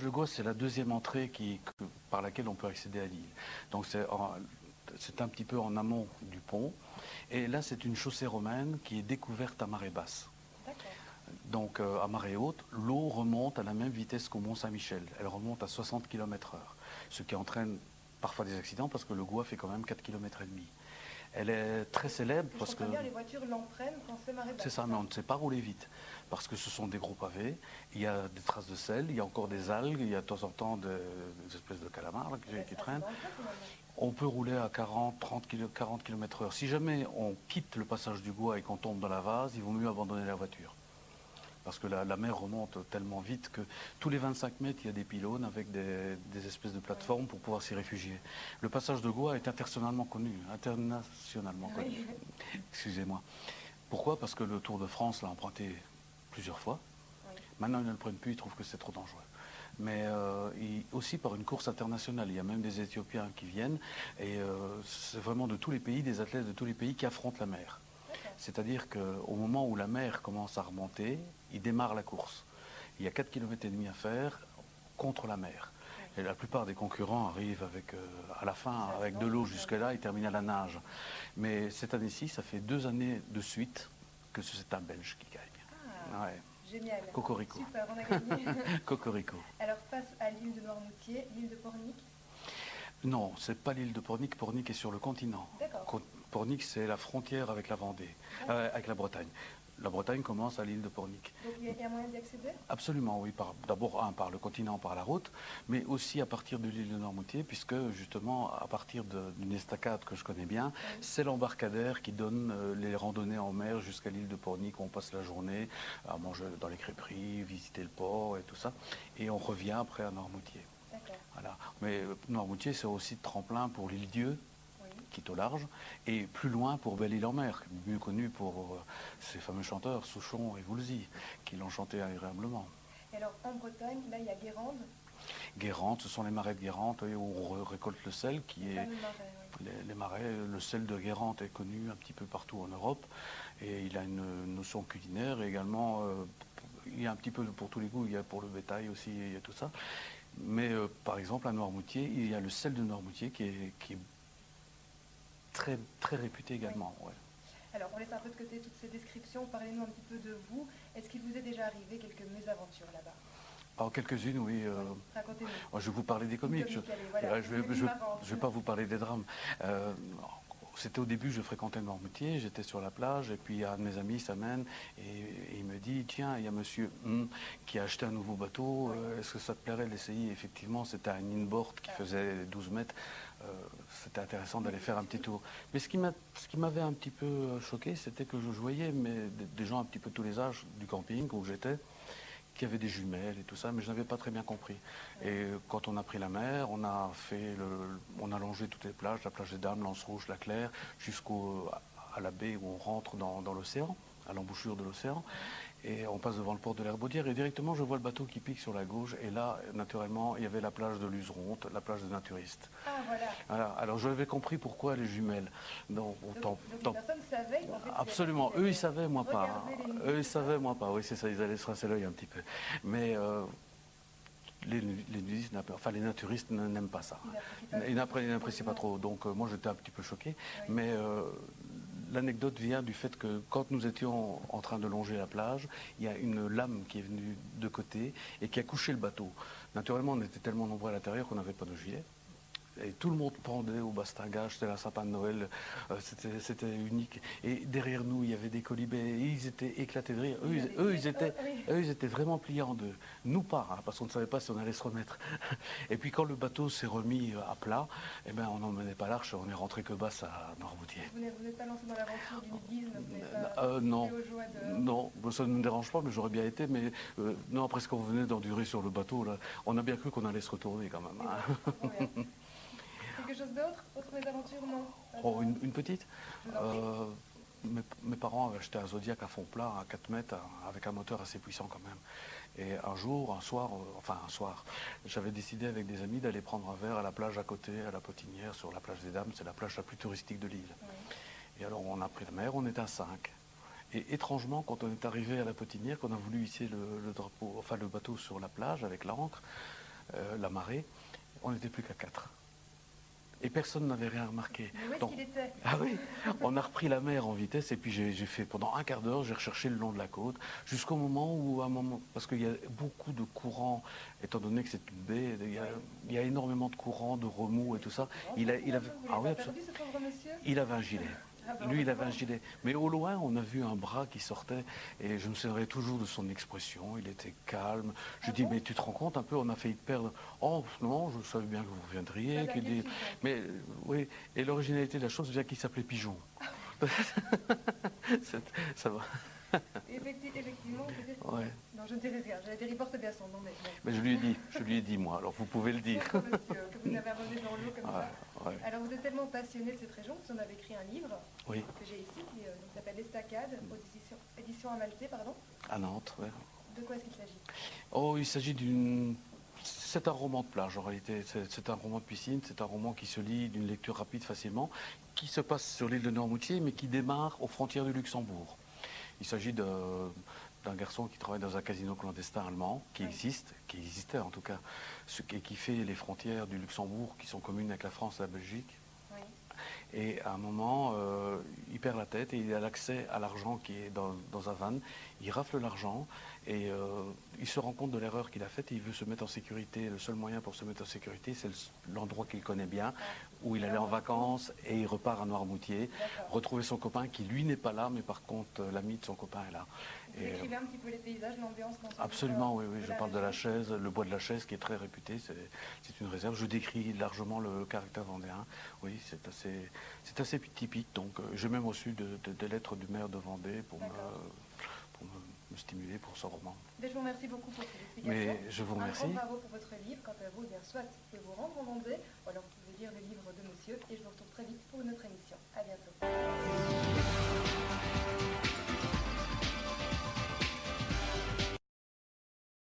Le Gois, c'est la deuxième entrée par laquelle on peut accéder à l'île. Donc c'est un petit peu en amont du pont. Et là, c'est une chaussée romaine qui est découverte à marée basse. Donc à marée haute, l'eau remonte à la même vitesse qu'au Mont-Saint-Michel. Elle remonte à 60 km/h, ce qui entraîne parfois des accidents parce que le Gois fait quand même 4,5 km. Elle est très célèbre parce que... bien, les voitures l'entraînent quand c'est marée basse. C'est ça, mais on ne sait pas rouler vite parce que ce sont des gros pavés, il y a des traces de sel, il y a encore des algues, il y a de temps en temps des espèces de calamars là, qui traînent. On peut rouler à 40 km/h. Si jamais on quitte le passage du Gois et qu'on tombe dans la vase, il vaut mieux abandonner la voiture. Parce que la mer remonte tellement vite que tous les 25 mètres, il y a des pylônes avec des espèces de plateformes pour pouvoir s'y réfugier. Le passage de Gois est internationalement connu. Excusez-moi. Pourquoi? Parce que le Tour de France l'a emprunté plusieurs fois. Oui. Maintenant, ils ne le prennent plus, ils trouvent que c'est trop dangereux. Mais aussi par une course internationale. Il y a même des Éthiopiens qui viennent. Et c'est vraiment de tous les pays, des athlètes de tous les pays qui affrontent la mer. C'est-à-dire qu'au moment où la mer commence à remonter, ils démarrent la course. Il y a 4,5 km à faire contre la mer. Et la plupart des concurrents arrivent à la fin avec de l'eau jusque-là et terminent à la nage. Mais cette année-ci, ça fait 2 années de suite que c'est un Belge qui gagne. Ah, ouais. Génial. Cocorico. Super, on a gagné. Cocorico. Alors face à l'île de Noirmoutier, l'île de Pornic? Non, c'est pas l'île de Pornic. Pornic est sur le continent. D'accord. Pornic, c'est la frontière avec la Vendée, avec la Bretagne. La Bretagne commence à l'île de Pornic. Donc il y a moyen d'y accéder? Absolument, oui. D'abord, par le continent, par la route, mais aussi à partir de l'île de Noirmoutier, puisque justement, à partir d'une estacade que je connais bien, oui. C'est l'embarcadère qui donne les randonnées en mer jusqu'à l'île de Pornic, où on passe la journée à manger dans les crêperies, visiter le port et tout ça. Et on revient après à Noirmoutier. Voilà. Mais Noirmoutier, c'est aussi de tremplin pour l'île Dieu, qui est au large, et plus loin pour Belle-Île-en-Mer, mieux connu pour ces fameux chanteurs, Souchon et Woolsey, qui l'ont chanté agréablement. Et alors, en Bretagne, là, il y a Guérande. Guérande, ce sont les marais de Guérande, où on récolte le sel, qui est... Les marais, le sel de Guérande est connu un petit peu partout en Europe, et il a une notion culinaire, et également, il y a un petit peu pour tous les goûts, il y a pour le bétail aussi, il y a tout ça. Mais par exemple, à Noirmoutier, il y a le sel de Noirmoutier qui est très, très réputé également. Oui. Ouais. Alors, on laisse un peu de côté toutes ces descriptions. Parlez-nous un petit peu de vous. Est-ce qu'il vous est déjà arrivé quelques mésaventures là-bas? Alors, quelques-unes, oui. Racontez-nous. Je vais vous parler des comiques. Je ne vais pas vous parler des drames. C'était au début, je fréquentais Noirmoutier, j'étais sur la plage, et puis un de mes amis s'amène et il me dit, tiens, il y a monsieur qui a acheté un nouveau bateau, est-ce que ça te plairait de l'essayer? Effectivement, c'était un inboard qui faisait 12 mètres, c'était intéressant d'aller faire un petit tour. Mais ce qui m'avait un petit peu choqué, c'était que je voyais des gens un petit peu de tous les âges du camping où j'étais, qui avaient des jumelles et tout ça, mais je n'avais pas très bien compris. Et quand on a pris la mer, on a longé toutes les plages, la plage des Dames, l'Anse Rouge, la Claire, jusqu'à la baie où on rentre dans l'océan, à l'embouchure de l'océan, et on passe devant le port de l'Herbaudière, et directement je vois le bateau qui pique sur la gauche, et là, naturellement, il y avait la plage de Luzeronte, la plage des naturistes. Ah, voilà. Alors je l'avais compris pourquoi les jumelles. Donc personne savait. Absolument, eux ils savaient, moi pas. Eux ils savaient, moi pas. Oui, c'est ça, ils allaient se rincer l'œil un petit peu. Mais les nudistes, enfin les naturistes n'aiment pas ça. Ils n'apprécient pas trop. Donc moi j'étais un petit peu choqué. Oui. Mais l'anecdote vient du fait que quand nous étions en train de longer la plage, il y a une lame qui est venue de côté et qui a couché le bateau. Naturellement, on était tellement nombreux à l'intérieur qu'on n'avait pas de gilet. Et tout le monde pendait au bastingage, c'était la sapin de Noël, c'était unique. Et derrière nous, il y avait des colibets, et ils étaient éclatés de rire. Eux, ils étaient vraiment pliés en deux. Nous pas, hein, parce qu'on ne savait pas si on allait se remettre. Et puis quand le bateau s'est remis à plat, eh ben, on n'emmenait pas l'arche, on est rentré que basse à Noirmoutier. Vous n'êtes pas lancé dans l'aventure du nudisme? Non, non, ça ne me dérange pas, mais j'aurais bien été. Mais non, après ce qu'on venait d'endurer sur le bateau, là, on a bien cru qu'on allait se retourner quand même. Hein. Quelque chose d'autre? Autre mésaventure? Non. Oh, une petite. Mes parents avaient acheté un Zodiac à fond plat, à 4 mètres, avec un moteur assez puissant quand même. Et un soir, j'avais décidé avec des amis d'aller prendre un verre à la plage à côté, à la Potinière, sur la plage des Dames. C'est la plage la plus touristique de l'île. Oui. Et alors on a pris la mer, on était à 5. Et étrangement, quand on est arrivé à la Potinière, qu'on a voulu hisser le drapeau, enfin le bateau sur la plage avec l'ancre, la marée, on n'était plus qu'à 4. Et personne n'avait rien remarqué. Mais où est-ce Donc, qu'il était? ah oui, on a repris la mer en vitesse et puis j'ai fait pendant un quart d'heure, j'ai recherché le long de la côte jusqu'au moment où, parce qu'il y a beaucoup de courants, étant donné que c'est une baie, il y a énormément de courants, de remous et tout ça. Il avait, Ah oui, perdu ce pauvre monsieur? il avait un gilet. Ah ben, Lui, il avait un gilet. Mais au loin, on a vu un bras qui sortait et je me souviendrai toujours de son expression. Il était calme. Je dis, mais tu te rends compte un peu, on a failli perdre. Oh non, je savais bien que vous viendriez. Mais oui, et l'originalité de la chose vient qu'il s'appelait Pigeon. Ça va. Effectivement, peut-être. Ouais. Non, je ne dirai rien. J'allais dire, il porte bien son nom, mais bon. Mais je lui ai dit, moi, alors vous pouvez le dire. Pauvre monsieur, que vous avez abandonné dans l'eau comme ça. Ouais. Alors, vous êtes tellement passionné de cette région que vous en avez écrit un livre Oui. que j'ai ici, qui s'appelle L'Estacade, édition Amalthée, pardon. À Nantes, ouais. De quoi est-ce qu'il s'agit? Oh, il s'agit d'une... C'est un roman de plage en réalité, c'est un roman de piscine, c'est un roman qui se lit d'une lecture rapide facilement, qui se passe sur l'île de Noirmoutier mais qui démarre aux frontières du Luxembourg. Il s'agit d'un garçon qui travaille dans un casino clandestin allemand, qui existait en tout cas, et qui fait les frontières du Luxembourg qui sont communes avec la France et la Belgique. Oui. Et à un moment, il perd la tête et il a l'accès à l'argent qui est dans un van. Il rafle l'argent et il se rend compte de l'erreur qu'il a faite et il veut se mettre en sécurité. Le seul moyen pour se mettre en sécurité, c'est l'endroit qu'il connaît bien, où il allait en vacances et il repart à Noirmoutier, retrouver son copain qui lui n'est pas là, mais par contre l'ami de son copain est là. Vous décrivez un petit peu les paysages, l'ambiance dans ce Absolument, oui. Je parle de la Chaise, le bois de la Chaise qui est très réputé, c'est une réserve. Je décris largement le caractère vendéen. Oui, c'est assez typique. Donc j'ai même reçu des lettres du maire de Vendée pour me stimuler pour ce roman. Je vous remercie beaucoup pour ces explications. Mais je vous remercie. Un grand bravo pour votre livre. Quant à vous, bien soit vous pouvez vous rendre en Vendée, ou alors